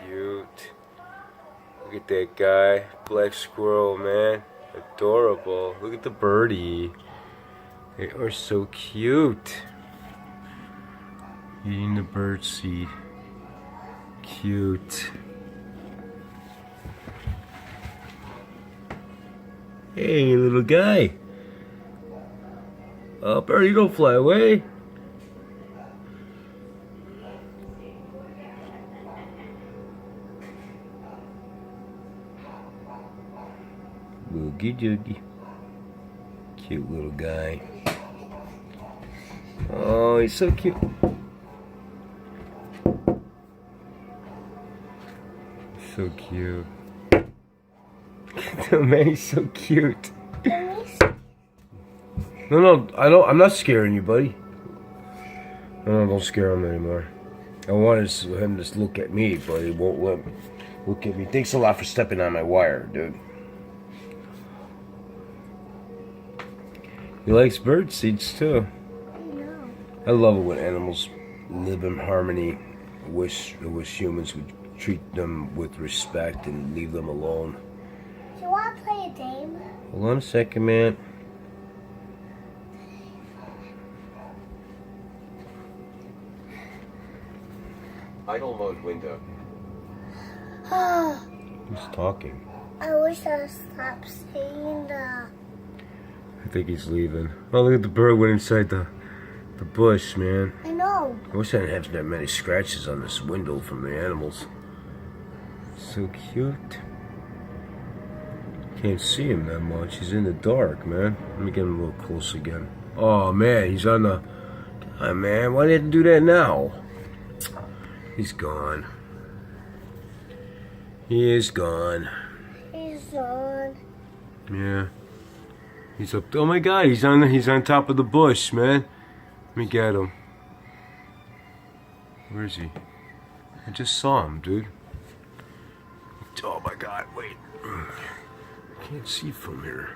cute. Look at that guy. Black squirrel, man. Adorable. Look at the birdie. They are so cute. Eating the bird seed. Cute. Hey, little guy. Oh, birdie, don't fly away. Boogie Doogie. Cute little guy. Oh, he's so cute. So cute. Man, he's so cute. No, I'm not scaring you, buddy. No, don't scare him anymore. I wanted him to look at me, but he won't let me look at me. Thanks a lot for stepping on my wire, dude. He likes bird seeds too. I love it when animals live in harmony. I wish humans would treat them with respect and leave them alone. Do you want to play a game? Hold on a second, man. Idle mode window. Who's talking? I wish I would stop saying that. I think he's leaving. Oh, look at the bird went inside the bush, man. I know. I wish I didn't have that many scratches on this window from the animals. So cute. Can't see him that much. He's in the dark, man. Let me get him a little close again. Oh, man, he's on the... Oh, man, why didn't you do that now? He's gone. He is gone. He's gone. Yeah. He's up. Oh my God! He's on top of the bush, man. Let me get him. Where is he? I just saw him, dude. Oh my God! Wait. I can't see from here.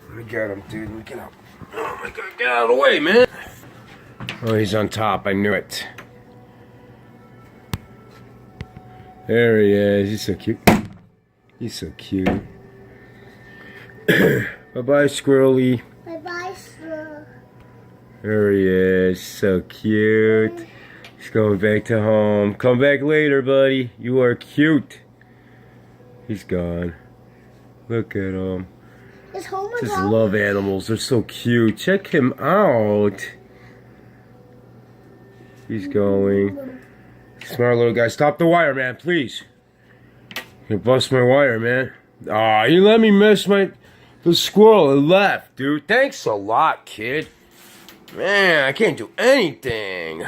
Let me get him, dude. Let me get up. Oh my God! Get out of the way, man. Oh, he's on top. I knew it. There he is. He's so cute. He's so cute. Bye-bye, Squirrely. Bye-bye, sir. There he is. So cute. He's going back to home. Come back later, buddy. You are cute. He's gone. Look at him. Is Homer Just gone? love animals. They're so cute. Check him out. He's going. Smart little guy. Stop the wire, man, please. You bust my wire, man. Aw, you let me miss the squirrel. It left, dude. Thanks a lot, kid. Man, I can't do anything.